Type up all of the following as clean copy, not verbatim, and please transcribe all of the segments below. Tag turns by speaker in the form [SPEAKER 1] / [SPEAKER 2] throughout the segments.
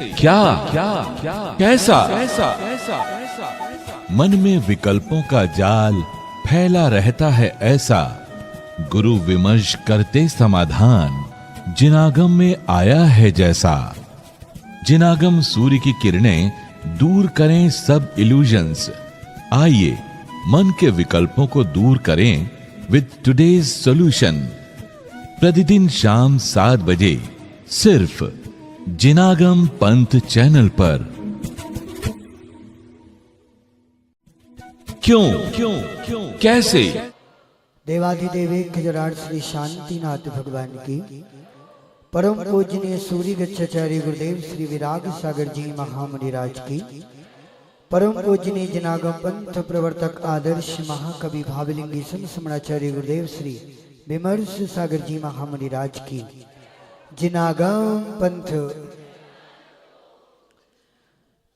[SPEAKER 1] क्या क्या क्या कैसा कैसा कैसा मन में विकल्पों का जाल फैला रहता है ऐसा। गुरु विमर्श करते समाधान जिनागम में आया है जैसा। जिनागम सूर्य की किरणें दूर करें सब इल्यूजन्स। आइए मन के विकल्पों को दूर करें विद टुडेज सॉल्यूशन। प्रतिदिन शाम 7 बजे सिर्फ जिनागम पंथ चैनल पर। क्यों क्यों क्यों कैसे?
[SPEAKER 2] देवाधिदेव खजराट श्री शांतिनाथ भगवान की परम पूजनीय सूर्य गच्छाचार्य गुरुदेव श्री विराग सागर जी महामुनिराज की परम पूजनीय जिनागम पंथ प्रवर्तक आदर्श महाकवि भावलिंगी संत समणाचार्य गुरुदेव श्री विमर्श सागर जी महामुनिराज की जिनागम पंथ।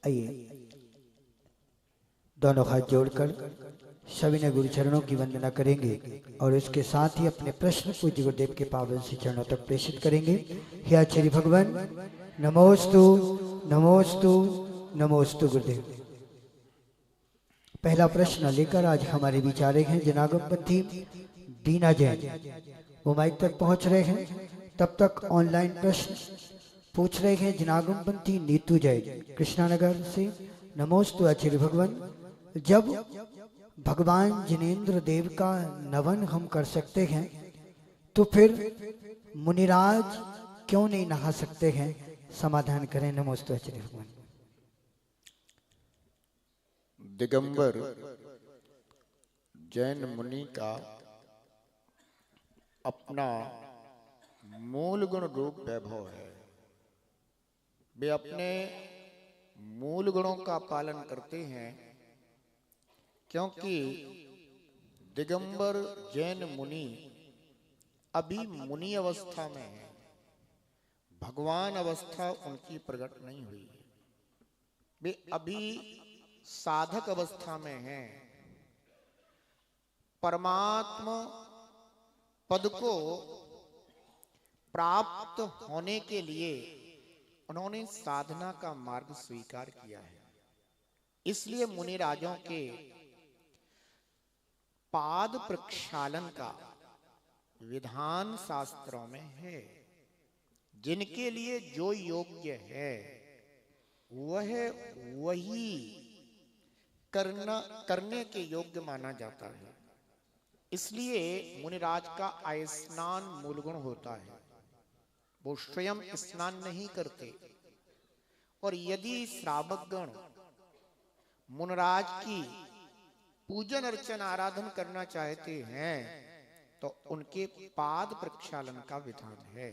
[SPEAKER 2] आइए दोनों हाथ जोड़कर सभी ने गुरु चरणों की वंदना करेंगे और उसके साथ ही अपने प्रश्न पूज्य गुरुदेव के पावन से चरणों तक प्रेषित करेंगे। हे आचार्य भगवान नमोस्तु नमोस्तु नमोस्तु गुरुदेव। पहला प्रश्न लेकर आज हमारे विचारे हैं जिनागम पंथी बीना जैन। वो माइक तक पहुंच रहे हैं, तब तक ऑनलाइन प्रश्न पूछ रहे हैं जिनागम पंथी नीतू जैन कृष्णानगर से। नमोस्तु आचार्य भगवान, जब भगवान जिनेंद्र देव का नवन हम कर सकते हैं तो फिर मुनिराज क्यों नहीं नहा सकते हैं? समाधान करें। नमोस्तु आचार्य भगवान।
[SPEAKER 3] दिगंबर जैन मुनि का अपना मूल गुण रूप वैभव है। वे अपने मूल गुणों का पालन करते हैं, क्योंकि दिगंबर जैन मुनि अभी मुनि अवस्था में है, भगवान अवस्था उनकी प्रकट नहीं हुई। वे अभी साधक अवस्था में हैं। परमात्मा पद को प्राप्त होने के लिए उन्होंने साधना का मार्ग स्वीकार किया है। इसलिए मुनि राजों के पाद प्रक्षालन का विधान शास्त्रों में है। जिनके लिए जो योग्य है वह वही करने के योग्य माना जाता है। इसलिए मुनिराज का आयस्नान मूल गुण होता है। वो स्वयं स्नान नहीं करते, और यदि श्रावकगण मुनिराज की पूजन अर्चन आराधन करना चाहते हैं तो उनके पाद प्रक्षालन का विधान है।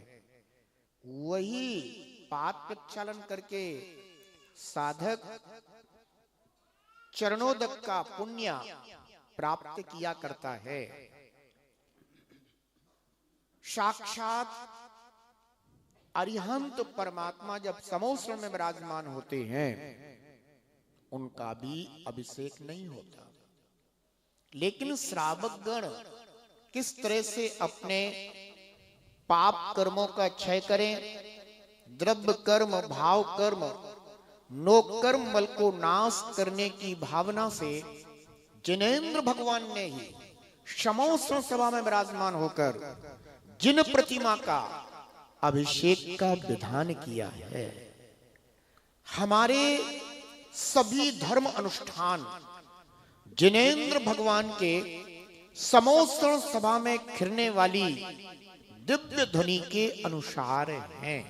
[SPEAKER 3] वही पाद प्रक्षालन करके साधक चरणोदक का पुण्य प्राप्त किया करता है। साक्षात अरिहंत परमात्मा जब समोसण में विराजमान होते हैं उनका भी अभिषेक नहीं होता। लेकिन श्रावक गण किस तरह से अपने पाप कर्मों का क्षय करें, द्रव्य कर्म भाव कर्म नोक कर्म बल को नाश करने की भावना से जिनेंद्र भगवान ने ही समोसण सभा में विराजमान होकर जिन प्रतिमा का अभिषेक का विधान किया है। हमारे सभी धर्म अनुष्ठान जिनेंद्र भगवान के समोसण सभा में खिरने वाली दिव्य ध्वनि के अनुसार हैं।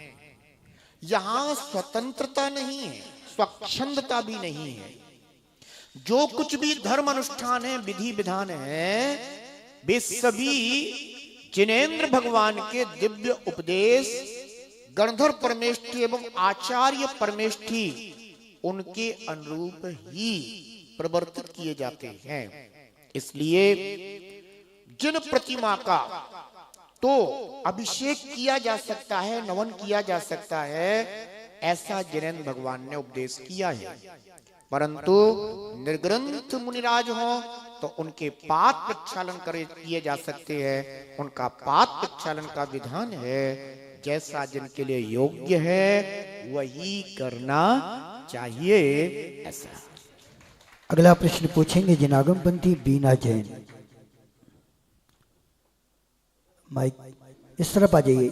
[SPEAKER 3] यहां स्वतंत्रता नहीं है, स्वच्छंदता भी नहीं है। जो कुछ भी धर्म अनुष्ठान है, विधि विधान है, वे सभी जिनेंद्र भगवान के दिव्य उपदेश गणधर परमेष्ठी एवं आचार्य परमेष्ठी उनके अनुरूप ही प्रवर्तित किए जाते हैं। इसलिए जिन प्रतिमा का तो अभिषेक किया जा सकता है, नमन किया जा सकता है, ऐसा जिनेंद्र भगवान ने उपदेश किया है। परंतु निर्ग्रंथ मुनिराज हो तो उनके पाद प्रक्षालन किए जा सकते हैं। उनका पाद प्रक्षालन का विधान है। जैसा जिनके लिए योग्य है वही करना चाहिए। ऐसा।
[SPEAKER 2] अगला प्रश्न पूछेंगे जनागमपंथी बीना जैन। माइक इस तरफ आ जाइए।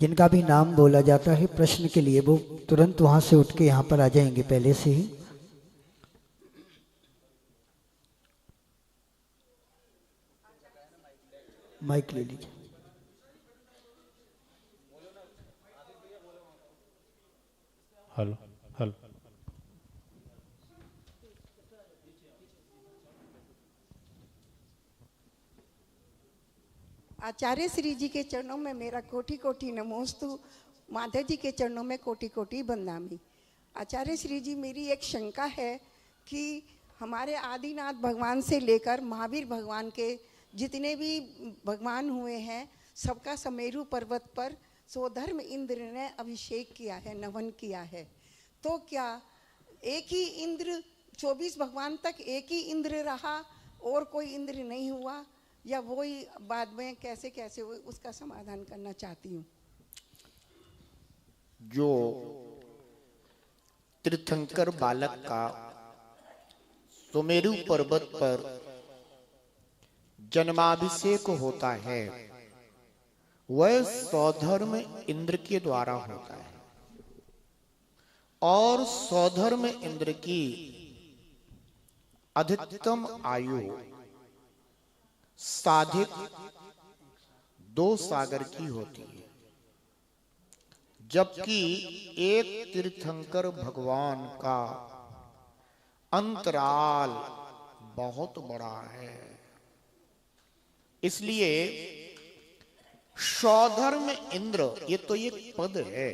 [SPEAKER 2] जिनका भी नाम बोला जाता है प्रश्न के लिए वो तुरंत वहां से उठ के यहाँ पर आ जाएंगे पहले से ही। माइक ले लीजिए।
[SPEAKER 4] Hello hello.
[SPEAKER 5] आचार्य श्री जी के चरणों में मेरा कोटि कोटि नमोस्तु। माधव जी के चरणों में कोटि कोटि बंदामी। आचार्य श्री जी, मेरी एक शंका है कि हमारे आदिनाथ भगवान से लेकर महावीर भगवान के जितने भी भगवान हुए हैं, सबका समेरु पर्वत पर स्वधर्म इंद्र ने अभिषेक किया है, नमन किया है। तो क्या एक ही इंद्र 24 भगवान तक एक ही इंद्र रहा और कोई इंद्र नहीं हुआ, या वो ही बाद में कैसे कैसे हुए, उसका समाधान करना चाहती हूँ।
[SPEAKER 3] जो तीर्थंकर बालक का सुमेरु पर्वत पर जन्माभिषेक होता है वह स्वधर्म इंद्र के द्वारा होता है, और स्वधर्म इंद्र की अधिकतम आयु साधिक 2 सागर की होती है, जबकि एक तीर्थंकर भगवान का अंतराल बहुत बड़ा है। इसलिए स्वधर्म इंद्र ये तो एक पद है,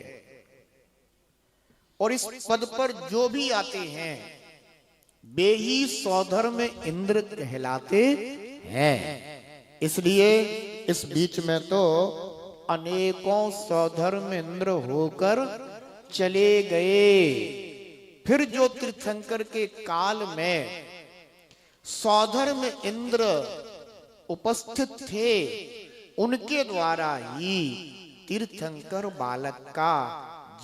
[SPEAKER 3] और इस पद पर जो भी आते हैं वे ही स्वधर्म इंद्र कहलाते हैं। इसलिए इस बीच में तो अनेकों स्वधर्म इंद्र होकर चले गए। फिर जो तीर्थंकर के काल में स्वधर्म इंद्र उपस्थित थे उनके द्वारा ही तीर्थंकर बालक का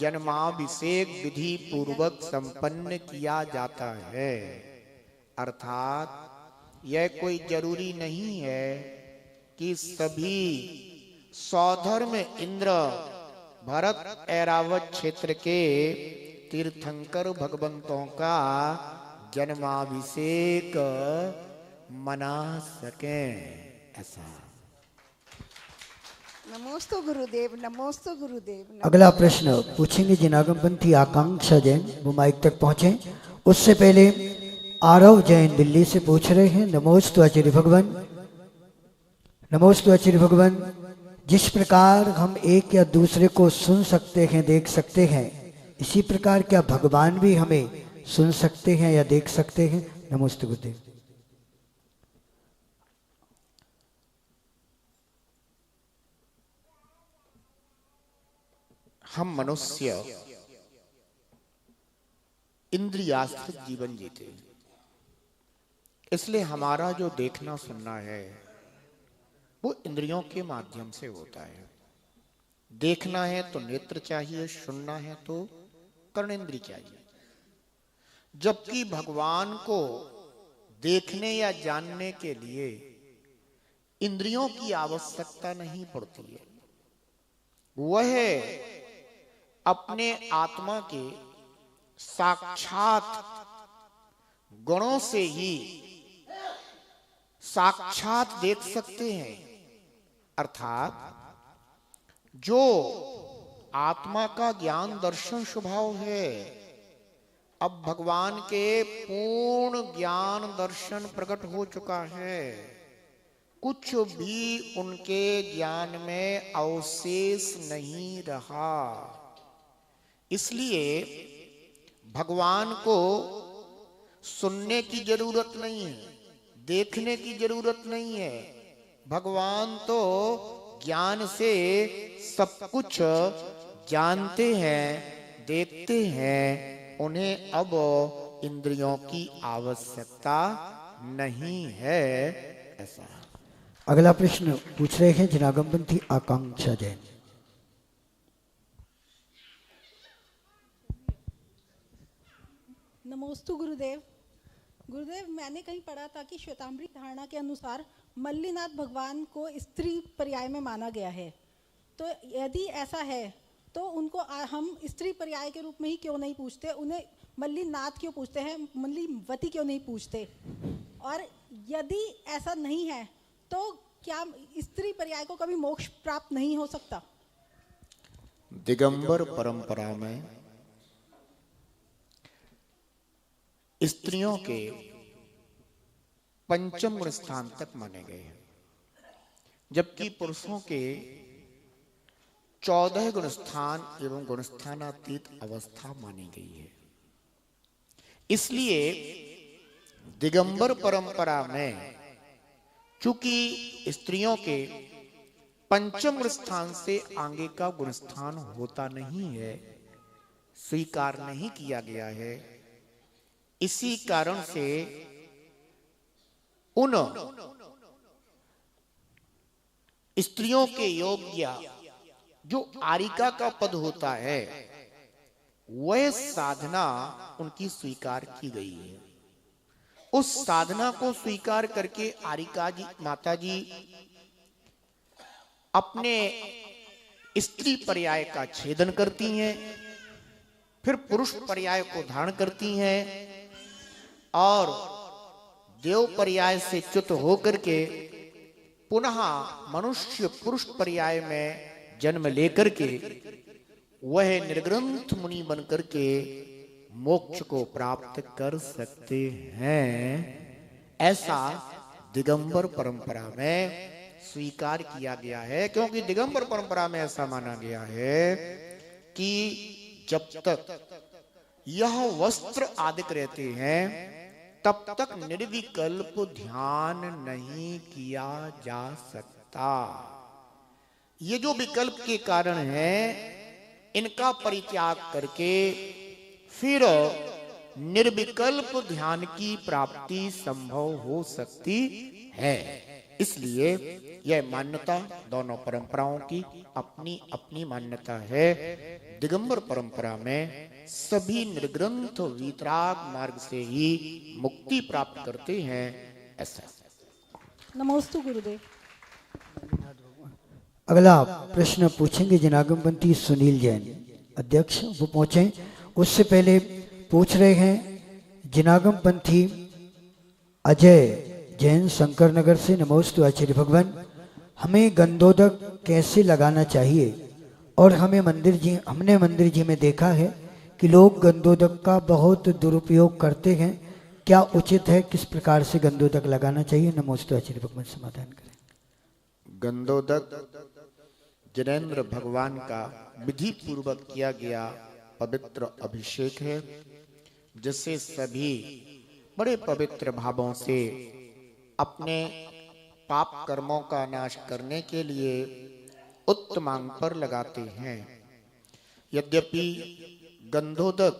[SPEAKER 3] जन्माभिषेक विधि पूर्वक संपन्न किया जाता है। अर्थात यह कोई जरूरी नहीं है कि सभी स्वधर्म इंद्र भरत ऐरावत क्षेत्र के तीर्थंकर भगवंतों का जन्माभिषेक मना सकें। ऐसा।
[SPEAKER 5] नमोस्तु गुरुदेव, नमोस्तु गुरुदेव।
[SPEAKER 2] अगला प्रश्न पूछेंगे जनागमपंथी आकांक्षा जैन, वो माइक तक पहुंचे। उससे पहले आरव जैन दिल्ली से पूछ रहे हैं। नमोस्तु आचार्य भगवान, नमोस्तु आचार्य भगवान। जिस प्रकार हम एक या दूसरे को सुन सकते हैं, देख सकते हैं, इसी प्रकार क्या भगवान भी हमें सुन सकते हैं या देख सकते हैं? नमोस्तु गुरुदेव।
[SPEAKER 3] हम मनुष्य इंद्रियाश्रित जीवन जीते हैं, इसलिए हमारा जो देखना सुनना है वो इंद्रियों के माध्यम से होता है। देखना है तो नेत्र चाहिए, सुनना है तो कर्णेंद्री चाहिए। जबकि भगवान को देखने या जानने के लिए इंद्रियों की आवश्यकता नहीं पड़ती है। वह अपने आत्मा के साक्षात गुणों से ही साक्षात देख सकते हैं। अर्थात जो आत्मा का ज्ञान दर्शन स्वभाव है, अब भगवान के पूर्ण ज्ञान दर्शन प्रकट हो चुका है। कुछ भी उनके ज्ञान में अवशेष नहीं रहा। इसलिए भगवान को सुनने की जरूरत नहीं है, देखने की जरूरत नहीं है। भगवान तो ज्ञान से सब कुछ जानते हैं, देखते हैं। उन्हें अब इंद्रियों की आवश्यकता नहीं है। ऐसा।
[SPEAKER 2] अगला प्रश्न पूछ रहे हैं जनागमपंथी आकांक्षा जैन।
[SPEAKER 6] नमोस्तु गुरुदेव। गुरुदेव, मैंने कहीं पढ़ा था कि श्वेतांबरी धारणा के अनुसार मल्लीनाथ भगवान को स्त्री पर्याय में माना गया है। तो यदि ऐसा है तो उनको हम स्त्री पर्याय के रूप में ही क्यों नहीं पूछते? उन्हें मल्लीनाथ क्यों पूछते हैं, मल्लीवती क्यों नहीं पूछते? और यदि ऐसा नहीं है तो क्या स्त्री पर्याय को कभी मोक्ष प्राप्त नहीं हो सकता?
[SPEAKER 3] दिगंबर परंपरा में स्त्रियों के पंचम गुण स्थान तक माने गए हैं, जबकि पुरुषों के 14 गुण स्थान एवं गुणस्थानातीत अवस्था मानी गई है। इसलिए दिगंबर परंपरा में चूंकि स्त्रियों के पंचम गुण स्थान से आगे का गुण स्थान होता नहीं है, स्वीकार नहीं किया गया है, इसी कारण से उन स्त्रियों के योग्य जो आरिका का पद होता है वह साधना उनकी स्वीकार की गई है। उस साधना को स्वीकार करके आरिका जी माता जी अपने स्त्री पर्याय का छेदन करती हैं, फिर पुरुष पर्याय को धारण करती हैं और देव पर्याय से च्युत होकर के पुनः मनुष्य पुरुष पर्याय में जन्म लेकर के वह निर्ग्रंथ मुनि बनकर के मोक्ष को प्राप्त कर सकते हैं। ऐसा दिगंबर परंपरा में स्वीकार किया गया है, क्योंकि दिगंबर परंपरा में ऐसा माना गया है कि जब तक यह वस्त्र आदिक रहते हैं तब तक निर्विकल्प ध्यान नहीं किया जा सकता। ये जो विकल्प के कारण है इनका परित्याग करके फिर निर्विकल्प ध्यान की प्राप्ति संभव हो सकती है। इसलिए यह मान्यता दोनों परंपराओं की अपनी अपनी मान्यता है। दिगंबर परंपरा में सभी निर्ग्रंथ वीतराग मार्ग से ही मुक्ति प्राप्त करते हैं। ऐसा।
[SPEAKER 6] नमोस्तु गुरुदेव।
[SPEAKER 2] अगला प्रश्न पूछेंगे जनागमपंथी सुनील जैन। अध्यक्ष वो पहुंचे, उससे पहले पूछ रहे हैं जनागमपंथी अजय जैन शंकर नगर से। नमोस्तु आचार्य भगवान, हमें गंधोदक कैसे लगाना चाहिए? और हमने मंदिर जी में देखा है कि लोग गंधोदक का बहुत दुरुपयोग करते हैं, क्या उचित है? किस प्रकार से गंधोदक लगाना चाहिए? नमोस्तु आचार्य भगवान, समाधान करें।
[SPEAKER 3] गंधोदक जिनेन्द्र भगवान का विधि पूर्वक किया गया पवित्र अभिषेक है, जिससे सभी बड़े पवित्र भावों से अपने पाप कर्मों का नाश करने के लिए उत्तमांग पर लगाते हैं। यद्यपि गंधोदक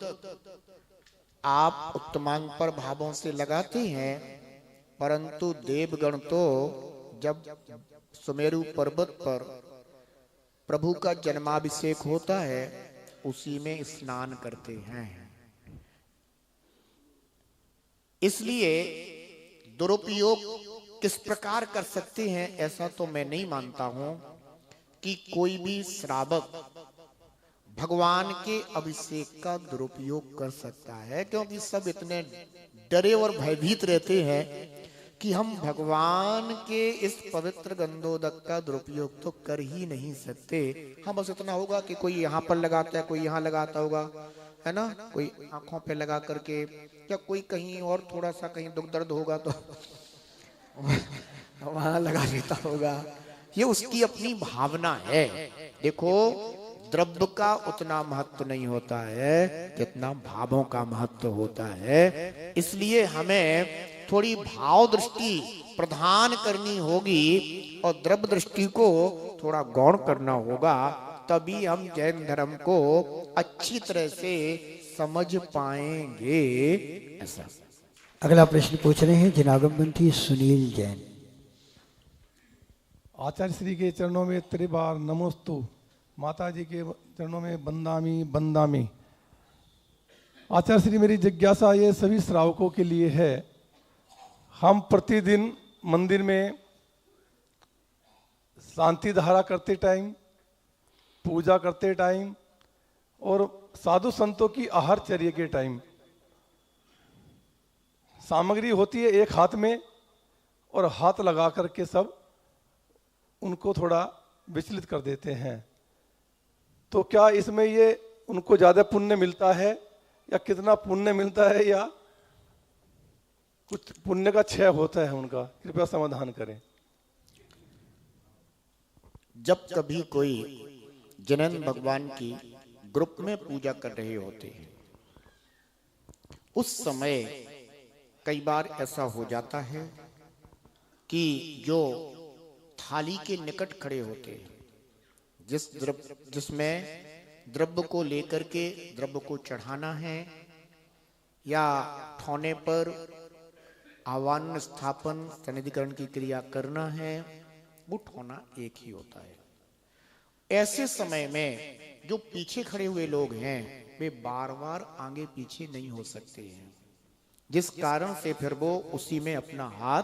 [SPEAKER 3] आप उत्तमांग पर भावों से लगाते हैं, परंतु देवगण तो जब सुमेरु पर्वत पर प्रभु का जन्माभिषेक होता है उसी में स्नान करते हैं। इसलिए दुरुपयोग किस प्रकार कर सकते हैं ऐसा तो मैं नहीं मानता हूं कि कोई भी श्रावक भगवान के अभिषेक का दुरुपयोग कर सकता है, क्योंकि सब इतने डरे और भयभीत रहते हैं कि हम भगवान के इस पवित्र गंधोदक का दुरुपयोग तो कर ही नहीं सकते। हाँ, बस इतना होगा कि कोई यहाँ पर लगाता है, कोई यहाँ लगाता होगा, है ना, कोई आंखों पे लगा करके, या कोई कहीं और थोड़ा सा कहीं दुख दर्द होगा तो वहां लगा लेता होगा। ये उसकी अपनी भावना है। देखो, द्रव्य का उतना महत्व नहीं होता है जितना भावों का महत्व होता है। इसलिए हमें थोड़ी भाव दृष्टि प्रधान करनी होगी और द्रव्य दृष्टि को थोड़ा गौण करना होगा, तभी हम जैन धर्म को अच्छी तरह से समझ पाएंगे। ऐसा।
[SPEAKER 2] अगला प्रश्न पूछ रहे हैं जनागमपंथी सुनील जैन।
[SPEAKER 7] आचार्य श्री के चरणों में त्रिबार नमोस्तु, माता जी के चरणों में बंदामी बंदामी। आचार्य श्री, मेरी जिज्ञासा ये सभी श्रावकों के लिए है। हम प्रतिदिन मंदिर में शांति धारा करते टाइम, पूजा करते टाइम और साधु संतों की आहारचर्या के टाइम सामग्री होती है एक हाथ में और हाथ लगा करके सब उनको थोड़ा विचलित कर देते हैं। तो क्या इसमें ये उनको ज़्यादा पुण्य मिलता है या कितना पुण्य मिलता है या कुछ पुण्य का क्षय होता है उनका? कृपया समाधान करें।
[SPEAKER 3] जब कभी कोई जैन भगवान की ग्रुप में पूजा कर रहे होते हैं, उस समय कई बार ऐसा हो जाता है कि जो थाली के निकट खड़े होते हैं, जिसमें द्रव्य को लेकर के द्रव्य को चढ़ाना है या ठौने पर आह्वान स्थापन सनिधिकरण की क्रिया करना है, वो ठौना एक ही होता है। ऐसे समय में जो पीछे खड़े हुए लोग हैं वे बार बार आगे पीछे नहीं हो सकते हैं, जिस कारण से फिर वो उसी में अपना हाथ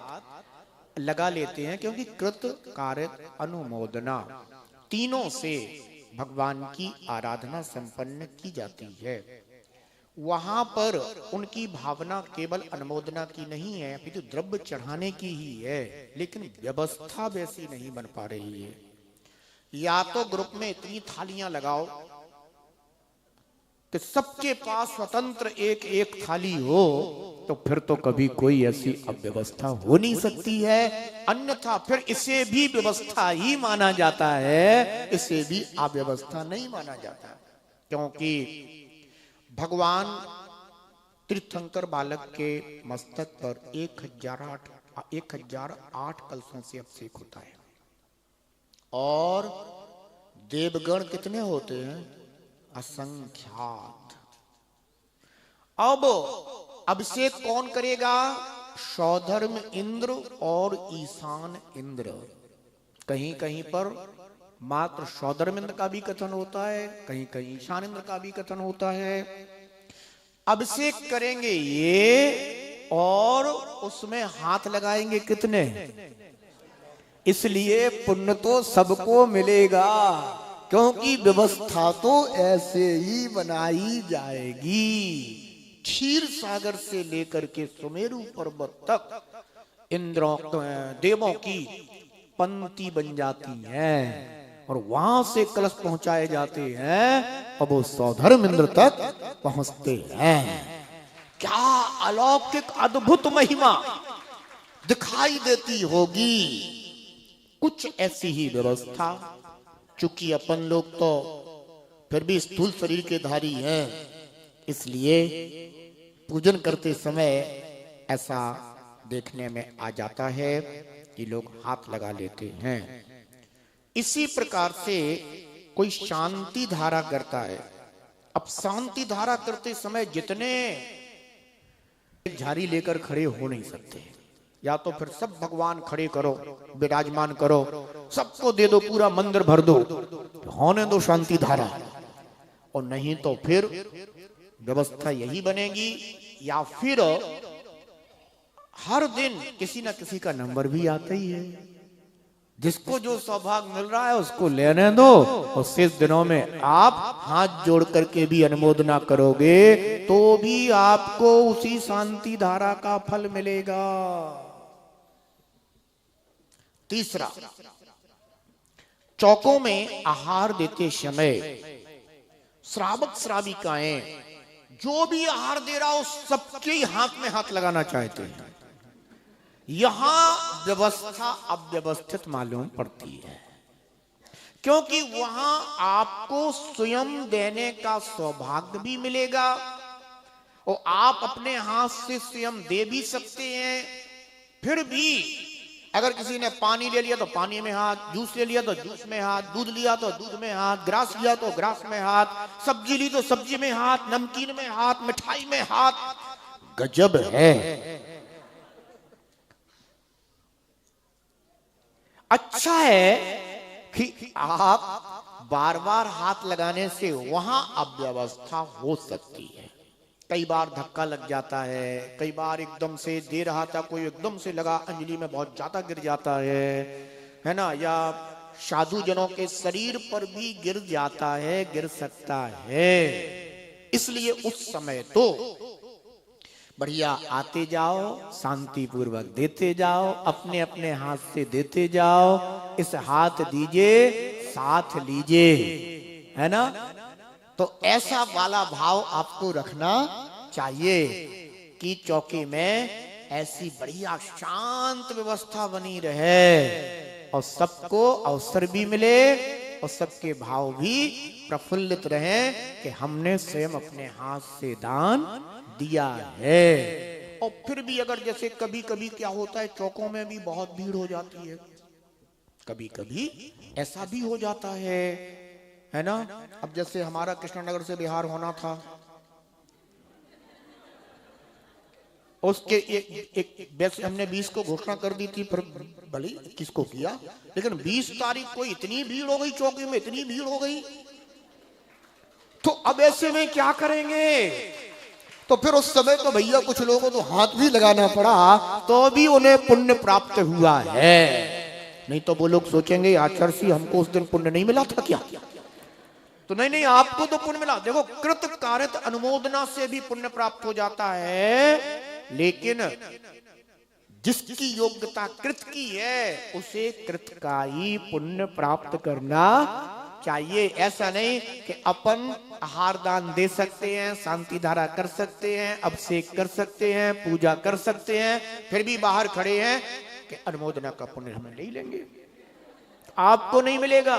[SPEAKER 3] लगा लेते हैं, क्योंकि कृत कार्य अनुमोदना तीनों से भगवान की आराधना संपन्न की जाती है। वहां पर उनकी भावना केवल अनुमोदना की नहीं है, अपितु द्रव्य चढ़ाने की ही है, लेकिन व्यवस्था वैसी नहीं बन पा रही है। या तो ग्रुप में इतनी थालियां लगाओ कि सबके पास स्वतंत्र एक एक थाली हो, तो फिर तो कभी कोई ऐसी अव्यवस्था हो नहीं सकती है। अन्यथा फिर इसे भी व्यवस्था ही माना जाता है, इसे भी अव्यवस्था नहीं माना जाता, क्योंकि भगवान तीर्थंकर बालक के मस्तक पर 1008 कलशों से अभिषेक होता है। और देवगण कितने होते हैं? असंख्यात। अब अभिषेक कौन करेगा? सौधर्म इंद्र और ईशान इंद्र। कहीं कहीं पर मात्र सौधर्म इंद्र का भी कथन होता है, कहीं कहीं ईशान इंद्र का भी कथन होता है। अभिषेक करेंगे ये और उसमें हाथ लगाएंगे कितने? इसलिए पुण्य तो सबको मिलेगा, क्योंकि व्यवस्था तो ऐसे ही बनाई जाएगी। क्षीर सागर से लेकर के सुमेरु पर्वत तक इंद्रों देवों की पंक्ति बन जाती है और वहां से कलश पहुंचाए जाते हैं और वो सौधर्म इंद्र तक पहुंचते हैं। क्या अलौकिक अद्भुत महिमा दिखाई देती होगी। कुछ ऐसी ही व्यवस्था, चूंकि अपन लोग तो फिर भी स्थूल शरीर के धारी हैं, इसलिए पूजन करते समय ऐसा देखने में आ जाता है कि लोग हाथ लगा लेते हैं। इसी प्रकार से कोई शांति धारा करता है। अब शांति धारा करते समय जितने झाड़ी लेकर खड़े हो नहीं सकते, या तो फिर सब भगवान खड़े करो, विराजमान करो, सबको दे दो, पूरा मंदिर भर दो, होने दो शांति धारा, और नहीं तो फिर व्यवस्था यही बनेगी। या फिर हर दिन किसी ना किसी का नंबर भी आता ही है, जिसको जो सौभाग्य मिल रहा है उसको लेने दो, और शेष दिनों में आप हाथ जोड़ करके भी अनुमोदना करोगे तो भी आपको उसी शांति धारा का फल मिलेगा। तीसरा, चौकों में आहार देते समय श्रावक श्राविकाएं जो भी आहार दे रहा हो सबके हाथ में हाथ लगाना चाहते हैं। यहां व्यवस्था अव्यवस्थित मालूम पड़ती है, क्योंकि वहां आपको स्वयं देने का सौभाग्य भी मिलेगा और आप अपने हाथ से स्वयं दे भी सकते हैं। फिर भी अगर किसी ने पानी ले लिया तो पानी में हाथ, जूस ले लिया तो जूस में हाथ, दूध लिया तो दूध में हाथ, ग्रास लिया तो ग्रास में हाथ, सब्जी ली तो सब्जी में हाथ, नमकीन में हाथ, मिठाई में हाथ। गजब है। अच्छा है कि आप बार बार हाथ लगाने से वहां अव्यवस्था हो सकती है। कई बार धक्का लग जाता है, कई बार एकदम से दे रहा था कोई, एकदम से लगा अंजलि में बहुत ज्यादा गिर जाता है ना, या साधु जनों के शरीर पर भी गिर जाता है, गिर सकता है। इसलिए उस समय तो बढ़िया आते जाओ, शांति पूर्वक देते जाओ, अपने अपने हाथ से देते जाओ। इस हाथ दीजिए साथ लीजिए, है ना। तो ऐसा वाला भाव आपको रखना चाहिए कि चौकी में ऐसी बढ़िया शांत व्यवस्था बनी रहे और सबको अवसर भी मिले और सबके भाव भी प्रफुल्लित रहे कि हमने स्वयं अपने हाथ से दान दिया है। और फिर भी अगर जैसे कभी कभी क्या होता है, चौकों में भी बहुत भीड़ हो जाती है, कभी कभी ऐसा भी हो जाता है ना। अब जैसे हमारा कृष्णनगर से बिहार होना था, उसके एक वैसे हमने 20 को घोषणा कर दी थी, पर भले किसको किया, लेकिन 20 तारीख को इतनी भीड़ हो गई, चौकी में इतनी भीड़ हो गई, तो अब ऐसे में क्या करेंगे। तो फिर उस समय तो भैया कुछ लोगों को तो हाथ भी लगाना पड़ा, तो भी उन्हें पुण्य प्राप्त हुआ है। नहीं तो वो लोग सोचेंगे आचार्य जी हमको उस दिन पुण्य नहीं मिला था क्या। तो नहीं, आपको तो पुण्य मिला। देखो, कृत कारित अनुमोदना से भी पुण्य प्राप्त हो जाता है, लेकिन जिसकी योग्यता कृत की है उसे कृत का ही पुण्य प्राप्त करना चाहिए। ऐसा नहीं कि अपन आहार दान दे सकते हैं, शांति धारा कर सकते हैं, अभिषेक कर सकते हैं, पूजा कर सकते हैं, फिर भी बाहर खड़े हैं कि अनुमोदना का पुण्य हम नहीं लेंगे। आपको नहीं मिलेगा,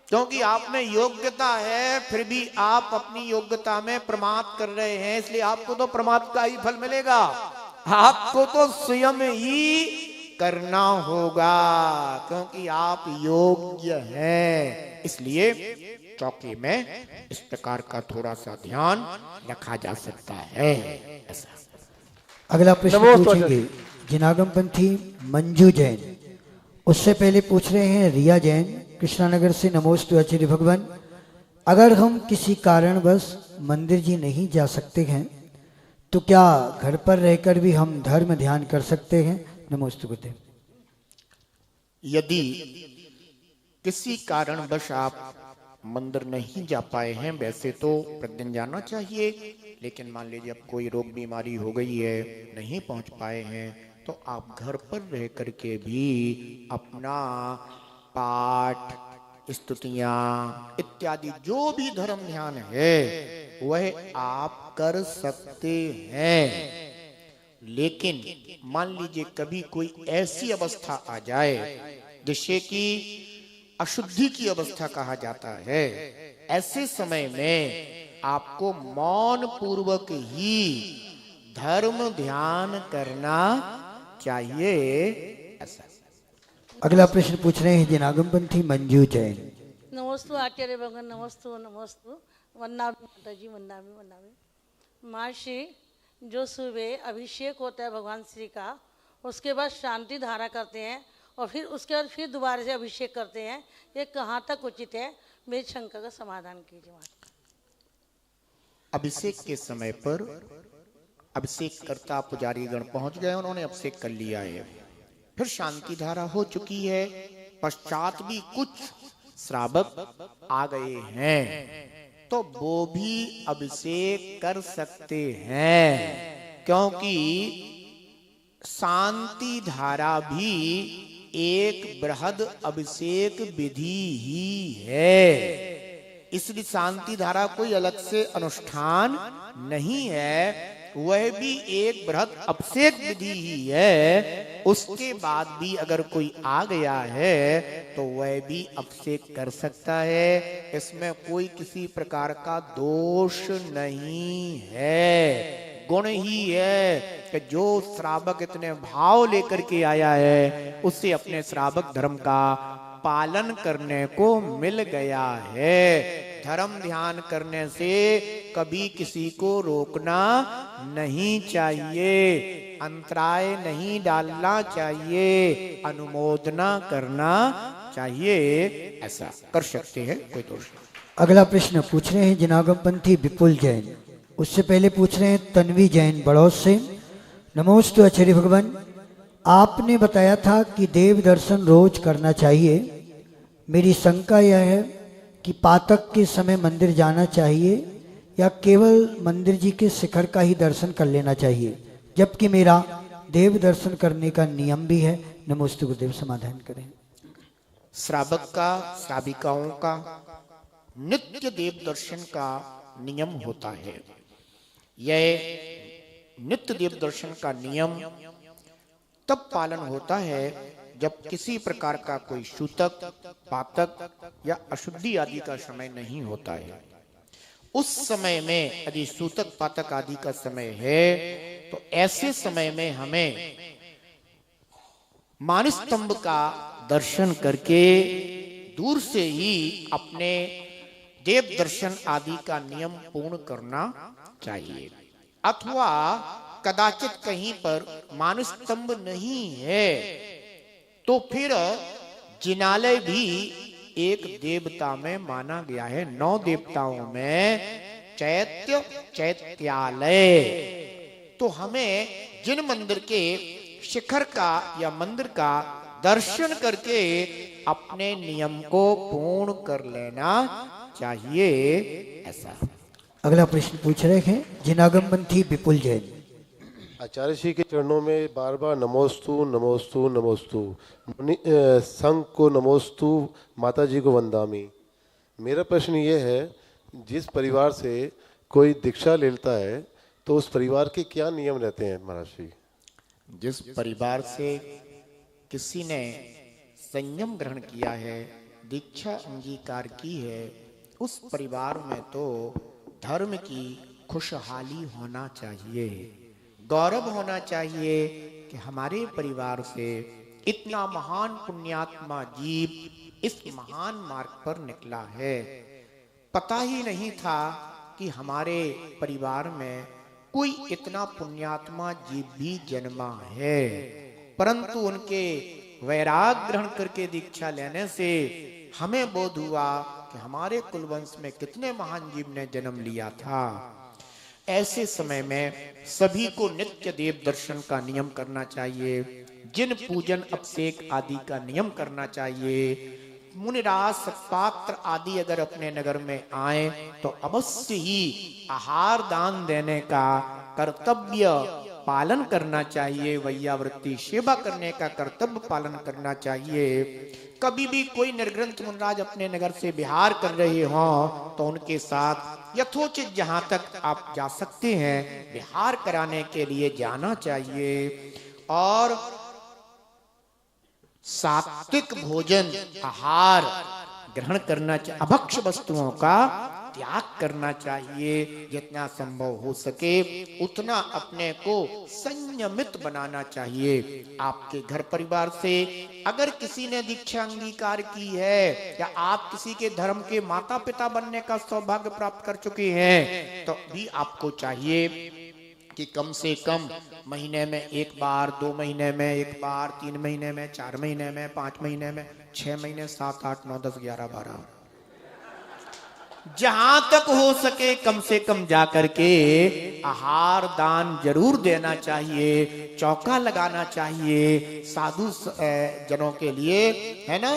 [SPEAKER 3] क्योंकि आप में योग्यता है, फिर भी आप अपनी योग्यता में प्रमाद कर रहे हैं, इसलिए आपको तो प्रमाद का ही फल मिलेगा। आपको तो स्वयं ही करना होगा, क्योंकि आप योग्य हैं। इसलिए चौकी में इस प्रकार का थोड़ा सा ध्यान रखा जा सकता है। ऐसा
[SPEAKER 2] अगला प्रश्न पूछेंगे जिनागम पंथी मंजू जैन। उससे पहले पूछ रहे हैं रिया जैन कृष्णानगर से। नमोस्तु आचार्य भगवान, अगर हम किसी कारणवश मंदिर जी नहीं जा सकते हैं तो क्या घर पर रहकर भी हम धर्म ध्यान कर सकते हैं। नमोस्तु गुरुदेव।
[SPEAKER 3] यदि किसी कारणवश आप मंदिर नहीं जा पाए हैं, वैसे तो प्रतिदिन जाना चाहिए, लेकिन मान लीजिए अब कोई रोग बीमारी हो गई है, नहीं पहुंच पाए हैं, तो आप घर पर रह करके भी अपना पाठ, स्तुतियां इत्यादि जो भी धर्म ध्यान है वह आप कर सकते हैं। लेकिन मान लीजिए कभी कोई ऐसी अवस्था आ जाए जिससे कि अशुद्धि की अवस्था कहा जाता है, ऐसे समय में आपको मौन पूर्वक ही धर्म ध्यान करना चाहिए। ऐसा।
[SPEAKER 2] अगला प्रश्न पूछ रहे हैं जिनागम पंथी मंजू जैन।
[SPEAKER 8] नमस्तु आचार्य भगवान, नमस्तु नमस्तु, वंदना माता जी, वंदना भी। माँ श्री जो सुबह अभिषेक होता है भगवान श्री का, उसके बाद शांति धारा करते हैं और फिर उसके बाद फिर दोबारा से अभिषेक करते हैं, ये कहाँ तक उचित है, मेरी शंका का समाधान कीजिए।
[SPEAKER 3] अभिषेक के समय पर अभिषेक करता पुजारी गण पहुंच गए, उन्होंने अभिषेक कर लिया है, फिर शांति धारा हो चुकी है, पश्चात भी कुछ श्रावक आ गए हैं तो वो भी अभिषेक कर सकते हैं, क्योंकि शांति धारा भी एक बृहद अभिषेक विधि ही है। इसलिए शांति धारा कोई अलग से अनुष्ठान नहीं है, वह भी एक बृहद अभिषेक विधि ही है। उसके बाद भी अगर कोई आ गया है तो वह भी अभिषेक कर सकता है, इसमें कोई किसी प्रकार का दोष नहीं है, गुण ही है कि जो श्रावक इतने भाव लेकर के आया है उससे अपने श्रावक धर्म का पालन करने को मिल गया है। धर्म ध्यान करने से कभी किसी को रोकना नहीं चाहिए। अंतराय नहीं डालना चाहिए, अनुमोदना करना चाहिए, ऐसा कर सकते हैं, कोई दोष नहीं।
[SPEAKER 2] अगला प्रश्न पूछ रहे हैं जनागमपंथी विपुल जैन। उससे पहले पूछ रहे हैं तन्वी जैन बड़ौद से। नमोस्तु आचार्य भगवान, आपने बताया था कि देव दर्शन रोज करना चाहिए। मेरी शंका यह है कि पातक के समय मंदिर जाना चाहिए या केवल मंदिर जी के शिखर का ही दर्शन कर लेना चाहिए, जबकि मेरा देव दर्शन करने का नियम भी है। नमोस्तु गुरुदेव, समाधान करें।
[SPEAKER 3] श्रावक का, श्राविकाओं का नित्य देव दर्शन का नियम होता है। यह नित्य देव दर्शन का नियम तब पालन होता है जब किसी प्रकार का कोई सूतक, पातक या अशुद्धि आदि का समय नहीं होता है। उस समय में यदि सूतक, पातक आदि का समय है तो ऐसे समय में हमें मानस्तंभ का दर्शन करके दूर से ही अपने देव दर्शन आदि का नियम पूर्ण करना चाहिए। अथवा कदाचित कहीं पर मानस्तंभ नहीं है तो फिर जिनालय भी एक देवता में माना गया है। 9 देवताओं में चैत्य, चैत्यालय। तो हमें जिन मंदिर के शिखर का या मंदिर का दर्शन करके अपने नियम को पूर्ण कर लेना चाहिए, ऐसा।
[SPEAKER 2] अगला प्रश्न पूछ रहे हैं जिनागमपंथी विपुल जैन।
[SPEAKER 9] आचार्य श्री के चरणों में बार बार नमोस्तु नमोस्तु नमोस्तु, संघ को नमोस्तु, माता जी को वंदामी। मेरा प्रश्न ये है, जिस परिवार से कोई दीक्षा लेता है तो उस परिवार के क्या नियम रहते हैं महाराज जी?
[SPEAKER 3] जिस परिवार से किसी ने संयम ग्रहण किया है, दीक्षा अंगीकार की है, उस परिवार में तो धर्म की खुशहाली होना चाहिए, गौरव होना चाहिए कि हमारे परिवार से इतना महान पुण्यात्मा जीव इस महान मार्ग पर निकला है। पता ही नहीं था कि हमारे परिवार में कोई इतना पुण्यात्मा जीव भी जन्मा है, परंतु उनके वैराग ग्रहण करके दीक्षा लेने से हमें बोध हुआ कि हमारे कुलवंश में कितने महान जीव ने जन्म लिया था। ऐसे समय में सभी को नित्य देव दर्शन का नियम करना चाहिए, जिन पूजन अभिषेक आदि का नियम करना चाहिए। मुनिराज सत्पात्र आदि अगर अपने नगर में आए तो अवश्य ही आहार दान देने का कर्तव्य पालन करना चाहिए, वैयावृत्ति सेवा करने का कर्तव्य पालन करना चाहिए। कभी भी कोई निर्ग्रंथ मुनिराज अपने नगर से विहार कर रहे हों तो उनके साथ यथोचित जहां तक आप जा सकते हैं विहार कराने के लिए जाना चाहिए और सात्विक भोजन आहार ग्रहण करना चाहिए, अभक्ष वस्तुओं का त्याग करना चाहिए। जितना संभव हो सके उतना अपने को संयमित बनाना चाहिए। आपके घर परिवार से अगर किसी ने दीक्षा अंगीकार की है या आप किसी के धर्म के माता पिता बनने का सौभाग्य प्राप्त कर चुके हैं तो भी आपको चाहिए कि कम से कम महीने में एक बार, 2 महीने में एक बार, 3 महीने में, 4 महीने में, 5 महीने में, 6 महीने, 7, 8, 9, 10, 11, 12 जहां तक हो सके कम से कम जाकर के आहार दान जरूर देना चाहिए, चौका लगाना चाहिए साधु जनों के लिए, है ना।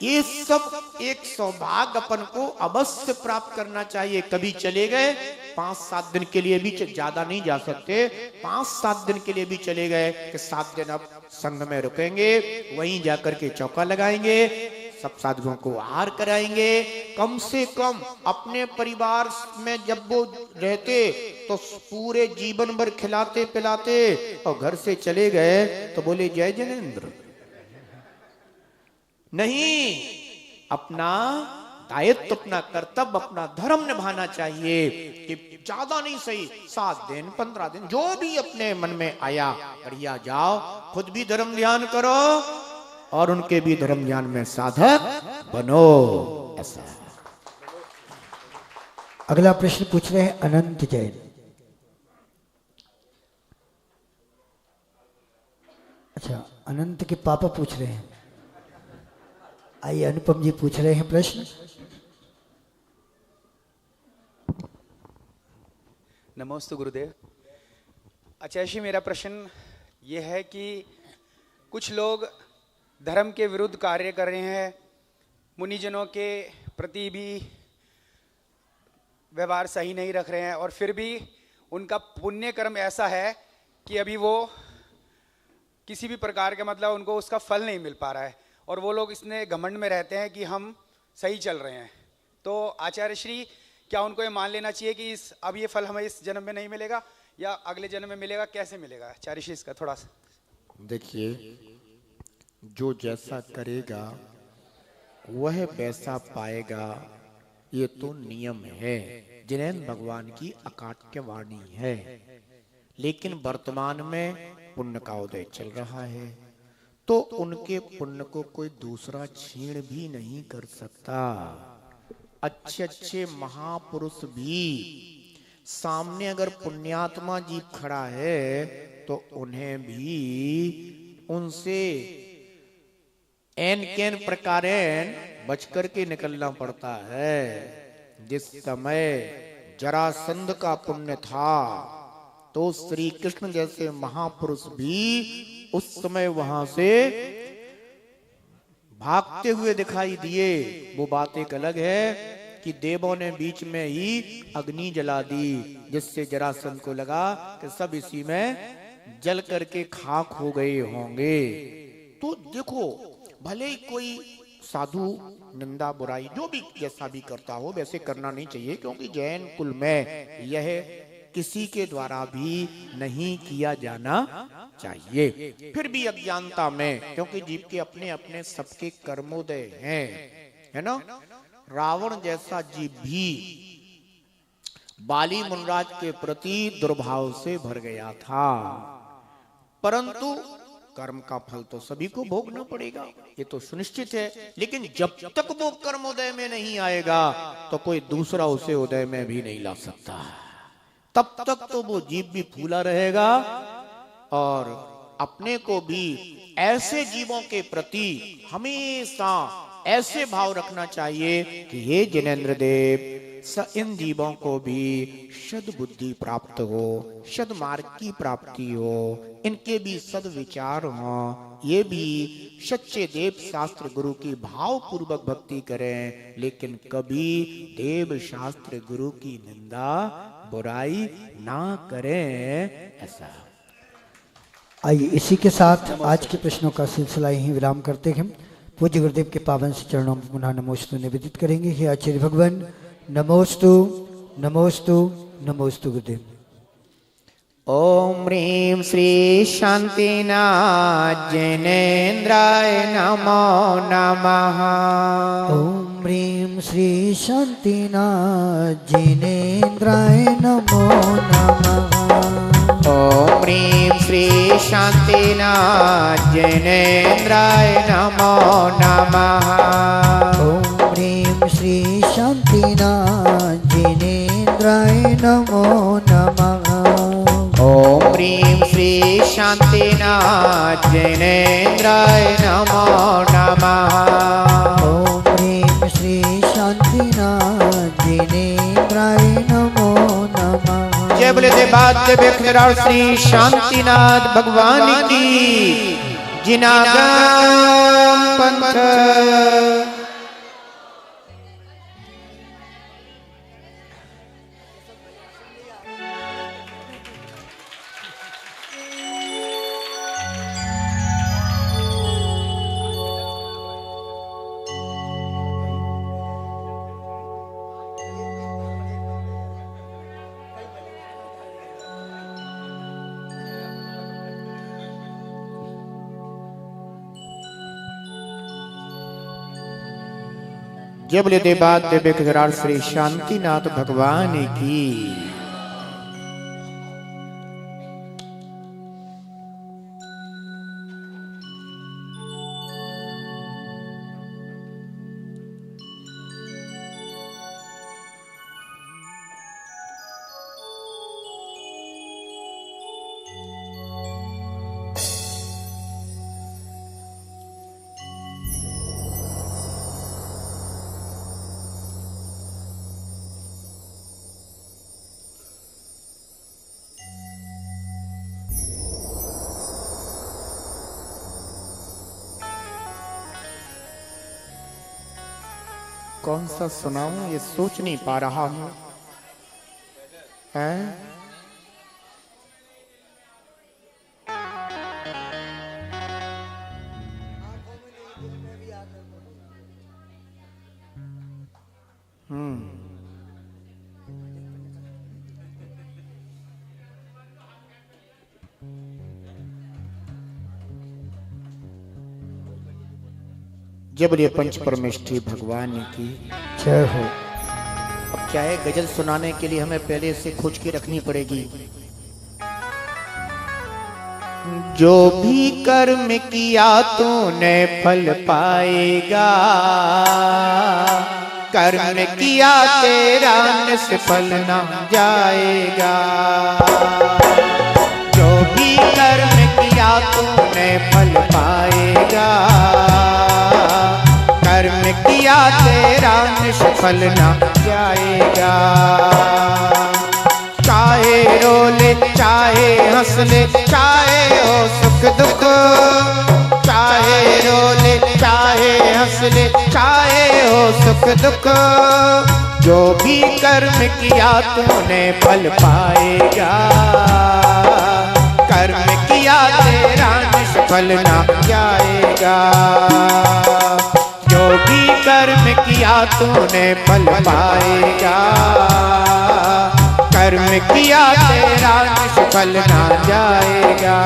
[SPEAKER 3] ये सब एक सौभाग्य अपन को अवश्य प्राप्त करना चाहिए। कभी चले गए 5-7 दिन के लिए भी, ज्यादा नहीं जा सकते, 5-7 दिन के लिए भी चले गए कि 7 दिन अब संघ में रुकेंगे, वहीं जाकर के चौका लगाएंगे, सब साधुओं को आहार कराएंगे। कम से कम अपने परिवार में जब वो रहते तो पूरे जीवन भर खिलाते पिलाते और घर से चले गए तो बोले जय जिनेंद्र। नहीं, अपना दायित्व, अपना कर्तव्य, अपना धर्म निभाना चाहिए कि ज्यादा नहीं सही 7 दिन 15 दिन जो भी अपने मन में आया बढ़िया जाओ, खुद भी धर्म ध्यान करो और उनके भी धर्म ज्ञान में साधक बनो, ऐसा।
[SPEAKER 2] अगला प्रश्न पूछ रहे हैं अनंत जैन। अनंत के पापा पूछ रहे हैं। आइए अनुपम जी पूछ रहे हैं प्रश्न।
[SPEAKER 10] नमस्ते गुरुदेव। आचार्य जी, मेरा प्रश्न ये है कि कुछ लोग धर्म के विरुद्ध कार्य कर रहे हैं, मुनिजनों के प्रति भी व्यवहार सही नहीं रख रहे हैं, और फिर भी उनका पुण्य कर्म ऐसा है कि अभी वो किसी भी प्रकार का मतलब उनको उसका फल नहीं मिल पा रहा है, और वो लोग इसने घमंड में रहते हैं कि हम सही चल रहे हैं। तो आचार्य श्री, क्या उनको ये मान लेना चाहिए कि अब ये फल हमें इस जन्म में नहीं मिलेगा या अगले जन्म में मिलेगा? कैसे मिलेगा आचार्य श्री इसका थोड़ा सा?
[SPEAKER 3] देखिए, जो जैसा करेगा वह वैसा पाएगा, ये तो नियम है, जिनेन्द्र भगवान की अकाट्य वाणी है। लेकिन वर्तमान में पुण्य का उदय चल रहा है, तो उनके पुण्य को कोई दूसरा छीण भी नहीं कर सकता। अच्छे अच्छे महापुरुष भी सामने अगर पुण्यात्मा जीव खड़ा है तो उन्हें भी उनसे एन केन प्रकारेण बच करके निकलना पड़ता है। जिस समय जरासंध का पुण्य था तो श्री कृष्ण जैसे महापुरुष भी उस समय वहां से भागते हुए दिखाई दिए। वो बात एक अलग है कि देवों ने बीच में ही अग्नि जला दी, जिससे जरासंध को लगा कि सब इसी में जल करके खाक हो गए होंगे। तो देखो, भले ही कोई साधु निंदा बुराई जो भी जैसा भी करता हो, वैसे करना नहीं चाहिए, क्योंकि जैन कुल में यह किसी के द्वारा भी नहीं किया जाना चाहिए। फिर भी अज्ञानता में, क्योंकि जीव के अपने अपने सबके कर्मोदय हैं, है ना। रावण जैसा जीव भी बाली मुनराज के प्रति दुर्भाव से भर गया था, परंतु कर्म का फल तो सभी को भोगना पड़ेगा, ये तो सुनिश्चित है। लेकिन जब तक वो कर्म उदय में नहीं आएगा तो कोई दूसरा उसे उदय में भी नहीं ला सकता। तब तक तो वो जीव भी फूला रहेगा, और अपने को भी ऐसे जीवों के प्रति हमेशा ऐसे भाव रखना चाहिए कि ये जिनेन्द्र देव इन जीवों को भी सद्बुद्धि प्राप्त हो, सद्मार्ग की प्राप्ति हो, इनके भी सद्विचार हो, ये भी सच्चे देव शास्त्र गुरु की भाव पूर्वक भक्ति करें, लेकिन कभी देव शास्त्र गुरु की निंदा बुराई ना करें। ऐसा।
[SPEAKER 2] आइए इसी के साथ आज के प्रश्नों का सिलसिला यहीं विराम करते हैं। पूज्य गुरुदेव के पावन से चरणों में पुनः नमोस्तु निवेदित करेंगे। हे आचार्य भगवान, नमोस्तु नमोस्तु नमोस्तु गुरुदेव।
[SPEAKER 3] ओम ह्रीं श्री शांतिनाथ जिनेन्द्राय नमो नमः।
[SPEAKER 2] ओम ह्रीं श्री शांतिनाथ जिनेन्द्राय नमो नमः।
[SPEAKER 3] ओम ह्रीं श्री शांतिनाथ जिनेन्द्राय नमो नमः।
[SPEAKER 2] ओम ह्रीं श्री शांतिनाथ जिनेन्द्राय नमो नमः।
[SPEAKER 3] ओम ह्रीं श्री शांतिनाथ जिनेन्द्राय नमो नमः।
[SPEAKER 2] ओम ह्रीं श्री शांतिनाथ जिनेन्द्राय नमो नमः।
[SPEAKER 3] जय बोले देवाद्य विख्यात श्री शांतिनाथ भगवान की। जिनागम पंथ। जय बोले देवाद्य विख्यात श्री शांतिनाथ भगवान की। कौन सा सुनाऊं ये सोच नहीं पा रहा हूं। हैं? जब ये पंच परमेष्ठी भगवान की
[SPEAKER 2] जय हो।
[SPEAKER 3] अब क्या है, गजल सुनाने के लिए हमें पहले से खोज के रखनी पड़ेगी। जो भी कर्म किया तूने फल पाएगा, कर्म किया तेरा निष्फल न जाएगा। जो भी कर्म किया तूने फल पाएगा, कर्म किया तेरा निष्फल न जाएगा। चाहे रो ले चाहे हंस ले, चाहे हो सुख दुख, चाहे रो ले चाहे हंस ले, चाहे हो सुख दुख। जो भी कर्म किया तूने फल पाएगा, कर्म किया तेरा निष्फल न जाएगा। जो भी कर्म किया तूने फल पाएगा, कर्म किया तेरा निष्फल न जाएगा।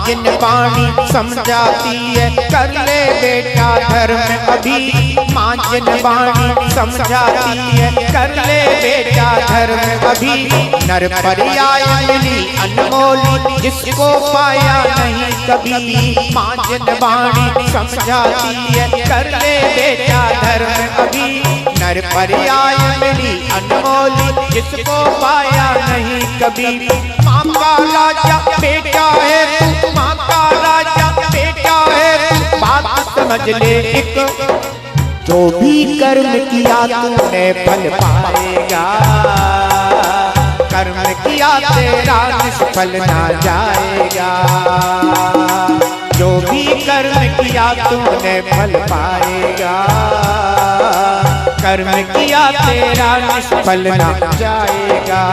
[SPEAKER 3] जिन वाणी समझाती है कर ले बेटा धर्म अभी। माँ जिन वाणी समझाती है कर ले बेटा धर्म अभी। नर पर्याय मिली अनमोल जिसको पाया नहीं कभी। माँ जिन वाणी समझाती है कर ले बेटा धर्म अभी। नर पर्याय मिली अनमोल जिसको पाया नहीं कभी। माँ का राजा बेटा है तू, माँ का राजा बेटा है तू, बात समझ ले एक। जो भी कर्म किया तूने फल पाएगा, कर्म किया तेरा निष्फल ना जाएगा। जो भी कर्म किया तूने फल पाएगा, कर्म किया तेरा निष्फल ना जाएगा।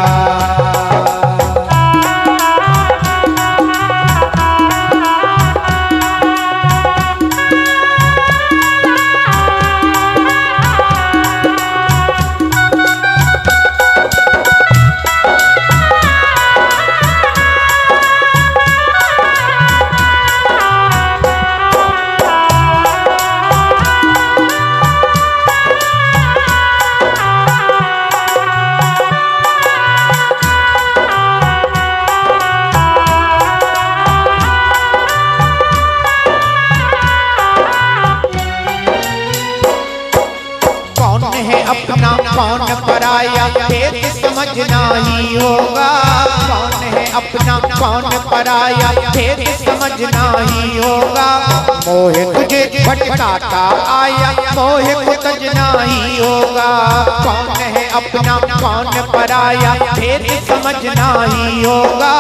[SPEAKER 3] अपना कौन पराया भेद समझना ही होगा। कौन है अपना कौन पराया भेद समझना ही होगा। मोह तुझे भटकाता आया मोह को तजना ही होगा। कौन है अपना कौन पराया भेद समझना ही होगा।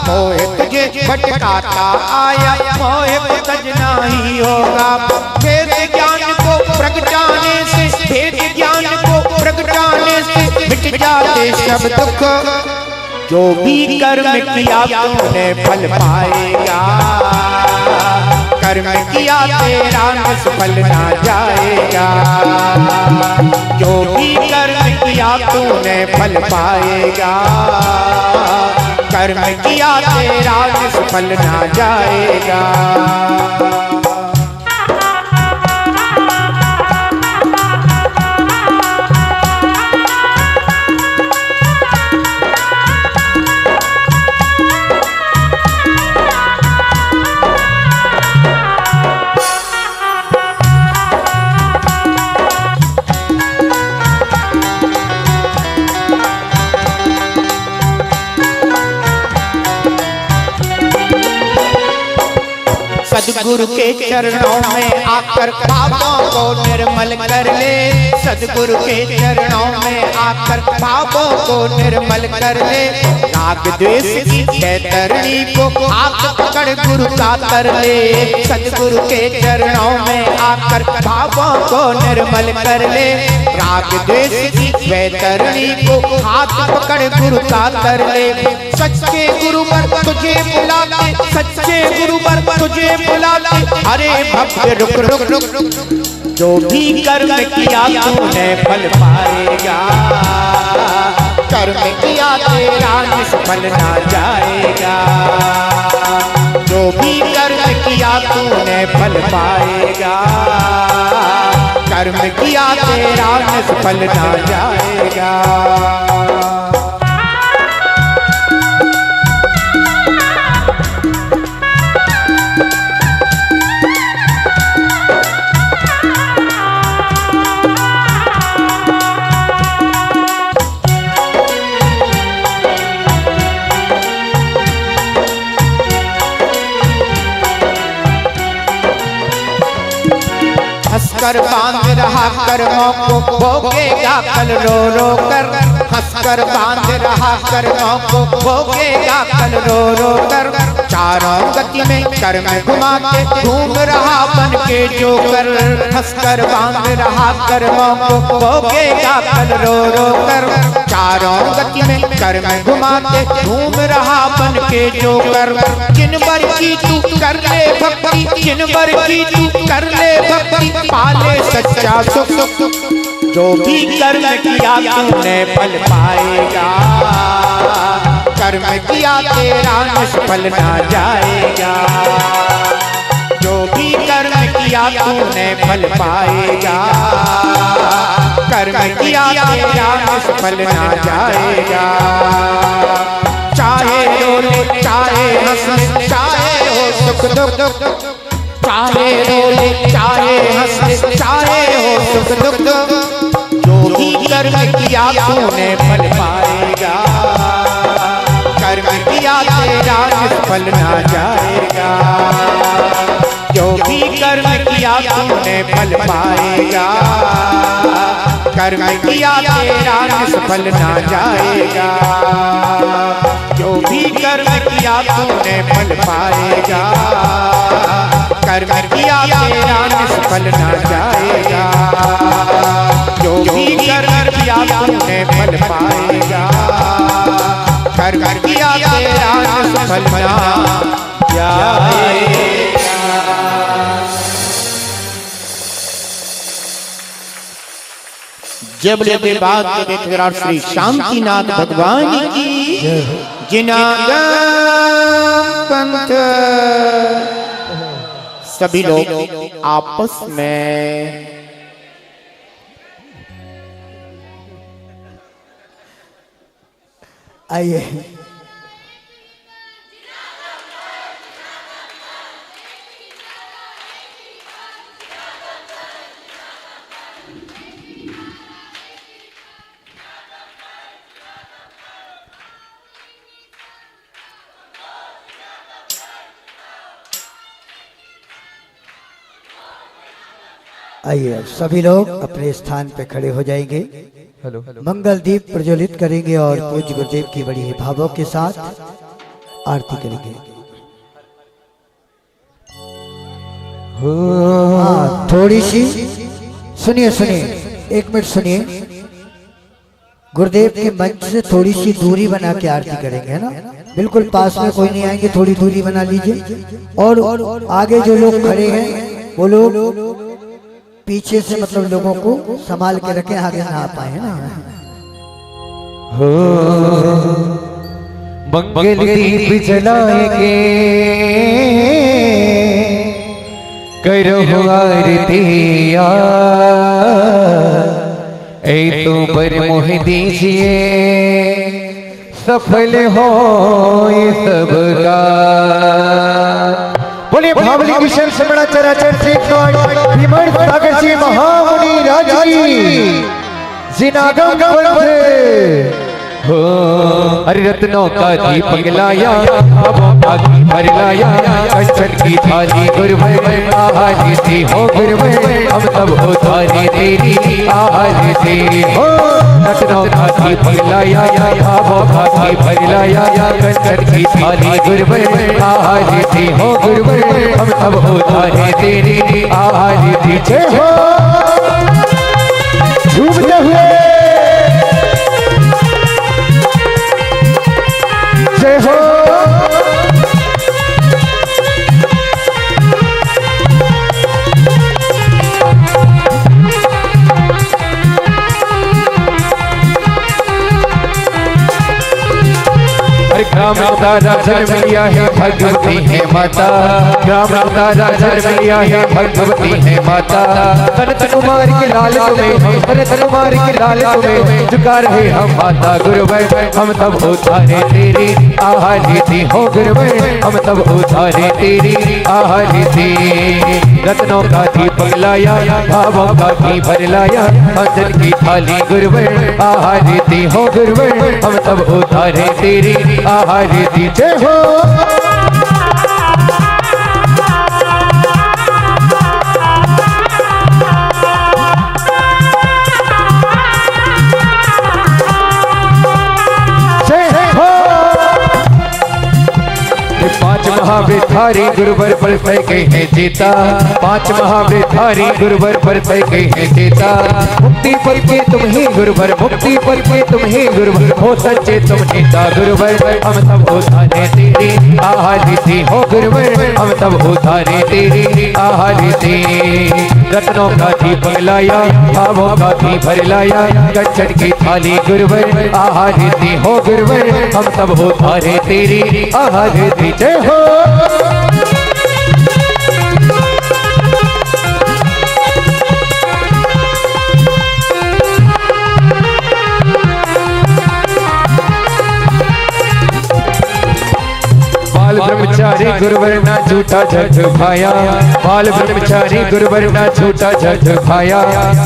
[SPEAKER 3] मोह तुझे भटकाता आया मोह को तजना ही होगा। भेद ज्ञान को प्रगटाने से, भेद ज्ञान को प्रगटाने से मिट जाते सब दुख। जो भी कर्म किया तूने फल पाएगा, कर्म किया तेरा निष्फल ना जाएगा। जो भी कर्म किया तूने फल पाएगा, कर्म किया तेरा निष्फल ना जाएगा। सदगुरु के चरणों में आकर पापों को निर्मल कर ले, सदगुरु के चरणों में आकर पापों को निर्मल कर ले। राग द्वेष की बैतरणी को हाथ पकड़ गुरु का कर ले, सदगुरु के चरणों में आकर पापों को निर्मल कर ले। राग द्वेष की बैतरणी को हाथ पकड़ गुरु का कर ले। सच्चे गुरु पर तुझे बुलाते, सच्चे गुरु पर तुझे बुलाते, अरे भक्त रुक रुक रुक रुक, जो भी कर्म किया तूने फल पाएगा, कर्म किया तेरा निष्फल ना जाएगा। जो भी कर्म किया तूने फल पाएगा, कर्म किया तेरा निष्फल ना जाएगा। हंसकर बांध रहा कर्मों को भोगेगा कल रो रो कर, हंसकर बांध रहा कर्मों को भोगेगा कल रो रो कर। चारों गति में कर्म घुमा के घूम रहा बन के जोकर, हंसकर बांध रहा कर्मों को भोगेगा कल रो रो कर। चारों गति में कर्म घुमा के घूम रहा बन के जोकर। जिन बर की तू कर ले भक्ति, जिन बर की तू कर ले भक्ति, पाले सच्चा सुख। जो भी कर्म किया तूने फल पाएगा, कर्म किया तेरा निष्फल ना जाएगा। जो भी कर्म किया तूने फल पाएगा, कर्म किया तेरा निष्फल ना जाएगा। चाहे रोले चाहे हंसे, चाहे हो सुख दुख, चाहे रोले चाहे हंसे, चाहे हो सुख दुख, जो भी कर्म किया तूने फल पाएगा, कर्म किया तेरा निष्फल ना जाएगा। जो भी कर्म किया तूने फल पाएगा, कर्म किया तेरा निष्फल ना जाएगा। जो भी कर्म किया तूने फल पाएगा, कर्म किया तेरा निष्फल ना जाएगा। जो भी कर्म किया तूने फल पाएगा, कर्म किया तेरा निष्फल ना जाएगा। जब ले बात विराट श्री शांतिनाथ भगवान की जिनागम पंथ। सभी लोग आपस में
[SPEAKER 2] आइए। आइए सभी लोग अपने स्थान पे खड़े हो जाएंगे। मंगल दीप प्रज्वलित करेंगे और पूज्य गुरुदेव की बड़ी भावों के साथ आरती करेंगे। थोड़ी सी सुनिए सुनिए, एक मिनट सुनिए। गुरुदेव के मंच से थोड़ी सी दूरी बना के आरती करेंगे, है ना? बिल्कुल पास में कोई नहीं आएंगे, थोड़ी दूरी बना लीजिए। और आगे जो लोग खड़े हैं वो लोग पीछे से मतलब लोगों को संभाल के रखें, आगे ना आ पाए, है ना?
[SPEAKER 11] हो मंगल दीप जलाएंगे, करो आरती ऐ तो बर मोह दीजिए, सफल हो ये सबका। बोले भावली किशन समणा चराचर से विमल सागर जी महामुनि राजी जिनागम पंथ। हो अरे रत्नों का दीपक लाया बाबों का दीपक लाया कंचन की थाली गुरुवर आरती हो गुरुवर हम सब उतारे तेरी आरती हो रत्नों का दीपक लाया बाबों का दीपक लाया कंचन की थाली गुरुवर आरती हो गुरुवर हम सब उतारे तेरी आरती जय हो झूमते हुए जय हो ग्राम दादा जन्म लिया है भगवती है माता ग्राम दादा जन्म लिया है भगवती है माता कनक कुमार के लाल तुम्हें कनक कुमार के लाल तुम्हें झुका रहे हम माता गुरुवर हम तब उतारे तेरी आरती हो गुरुवर हम तब उतारे तेरी आरती रत्नों का दीपक लाया भावों का दीपक लाया कंचन की थाली गुरुवर आरती हो गुरुवर हम तब उतारे तेरी आरती जय हो पांच महावृद्धारी गुरुवर पर गए हैं जीता पांच महावृद्धारी गुरुवर पर गए हैं जीता मुक्ति पर के तुम ही गुरुवर मुक्ति पर के तुम ही गुरुवर हो सच्चे तुम नेता गुरुवर हम सब उतारे तेरी आरती हो गुरुवर हम सब उतारे तेरी आरती रत्नों का दीपक लाया भावों का दीपक लाया कंचन की थाली गुरुवर आरती हो गुरुवर हम सब उतारे तेरी आरती जय हो बाल ब्रह्मचारी गुरुवर ना झूठा झट खाया बाल ब्रह्मचारी गुरुवर ना झूठा झट खाया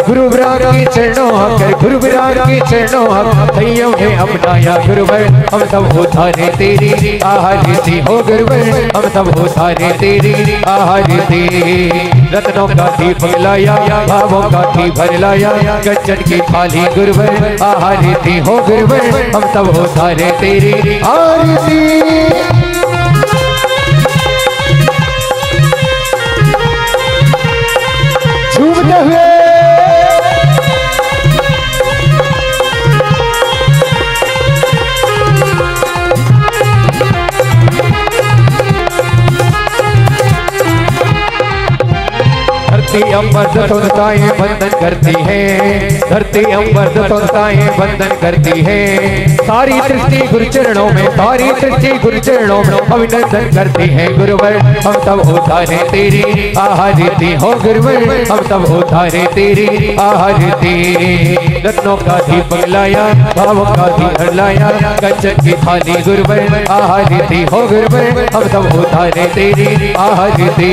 [SPEAKER 11] गुरु विराग के चरणों आकर गुरु विराग के चरणों आकर ने अपनाया गुरुवर हम सब उतारे तेरी आरती हो गुरुवर हम सब उतारे तेरी आरती रत्नों का दीपक लाया भावों का दीपक लाया कंचन की थाली गुरुवर आरती हो गुरुवर हम सब उतारे तेरी आरती झूमते हुए धरती अंबर दसोताएं बंधन करती है धरती अंबर दसोताएं बंधन करती है सारी सृष्टि गुरु चरणों में सारी सृष्टि गुरु चरणों में अभिनंदन करती है गुरुवर हम सब उतारे तेरी आरती हो गुरुवर हम सब उतारे तेरी आरती रत्नों का दीपक लाया भावों का दीपक लाया कंचन की थाली गुरुवर आरती हो गुरुवर हम सब उतारे तेरी आरती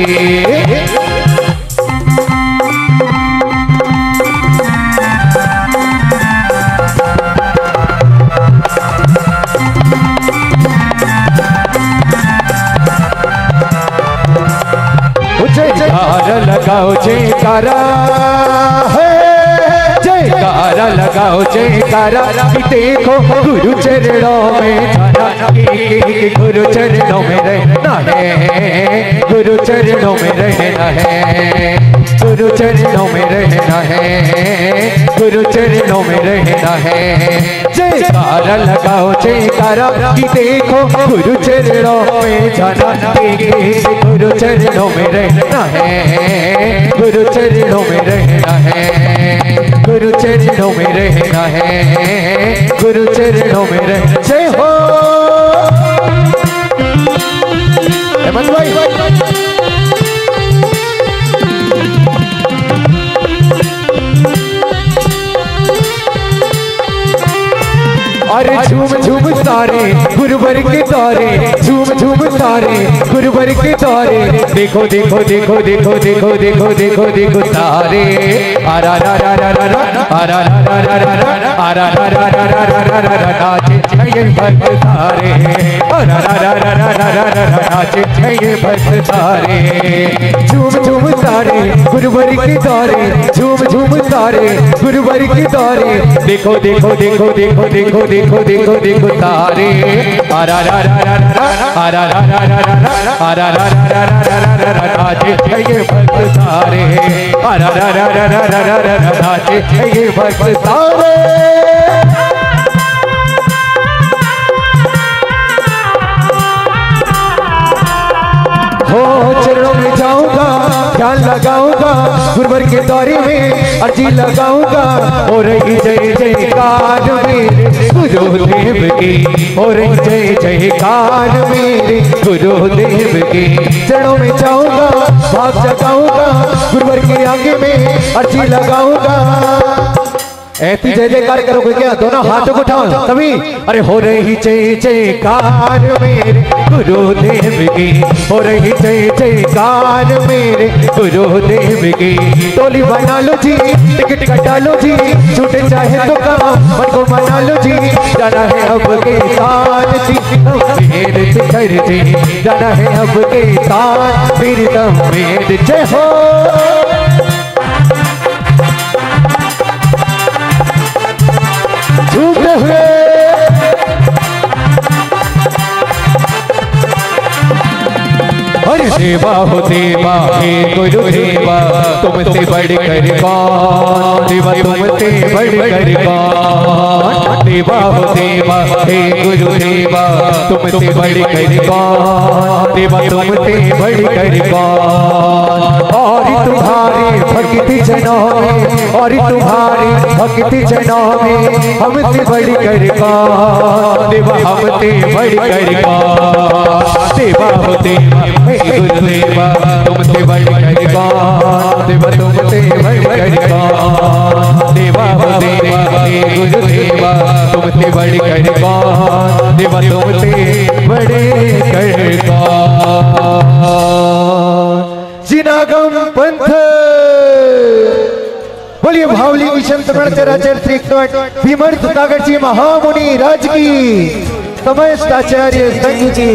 [SPEAKER 11] जयकारा लगाओ जयकारा जयकारा लगाओ जयकारा देखो गुरु चरणों में जाना गुरु चरणों में रहना है गुरु चरणों में रहना है गुरु चरणों में रहना है गुरु चरणों में रहना है जयकारा लगाओ जयकारा देखो गुरु चरणों में जाना गुरु चरणों में रहना है गुरु चरणों में रहना है गुरु चरणों में रहना है गुरु चरणों में रहना जय हो हेमंत भाई अरे झूम झूम तारे गुरुवर के तारे झूम झूम तारे गुरुवर के तारे देखो देखो देखो देखो देखो देखो देखो देखो तारे आरा रा रा रा रा आरा रा रा रा रा आरा रा रा रा रा रा रा रा रा नाचे ये भक्त सारे आरा रा रा रा रा रा रा रा रा नाचे ये भक्त सारे झूम झूम सारे गुरुवर की दौरे झूम झूम सारे गुरुवर की दौरे देखो देखो देखो देखो देखो देखो देखो देखो तारे आरा रा रा रा रा आरा रा रा रा रा आरा रा रा रा रा रा रा नाचे ये भक्त सारे आरा रा रा रा रा रा रा रा नाचे ये भक्त सारे हो चरणों में जाऊंगा ध्यान लगाऊंगा गुरुवर के दौरे में अर्जी लगाऊंगा हो रही जय जयकार मेरे गुरुदेव की हो रही जय जयकार मेरे गुरुदेव की चरणों में जाऊंगा भाग जगाऊंगा गुरुवर के आगे में अर्जी लगाऊंगा ऐसी जय जयकार करोगे क्या दोनों हाथों को उठाओ सभी अरे हो रही जय जयकार मेरे गुरुदेव की हो रही जय जयकार मेरे गुरुदेव की टोली बना लो जी टिकट कटा लो जी छूटे चाहे तो काम मन को मना लो जी जाना है अब के साथ जी मेरे शिखर जी जाना है अब के साथ फिर तम मेरे जय हो झूठे हुए अरे देवा हो देवा हे गुरु देवा तुमसे बढ़कर कौन देवा तुमसे बढ़कर कौन देवा हो देवा हे गुरु देवा तुमसे बढ़कर कौन देवा तुमसे बढ़कर कौन और तुम्हारे भक्ति जनों में और तुम्हारे भक्ति जनों में हमसे बढ़कर कौन देवा हमसे बढ़कर कौन देवा हो देवा गुरुदेवा तुमसे बढ़कर कौन देवा तुमसे बढ़कर कौन देवा हो देवा हे गुरुदेवा तुमसे बढ़कर कौन देवा तुमसे बढ़कर कौन जिनागम पंथ बोलिए भावली मिशन चराचर श्री विमर्श सागर जी महामुनि राज की समस्त आचार्य संघ जी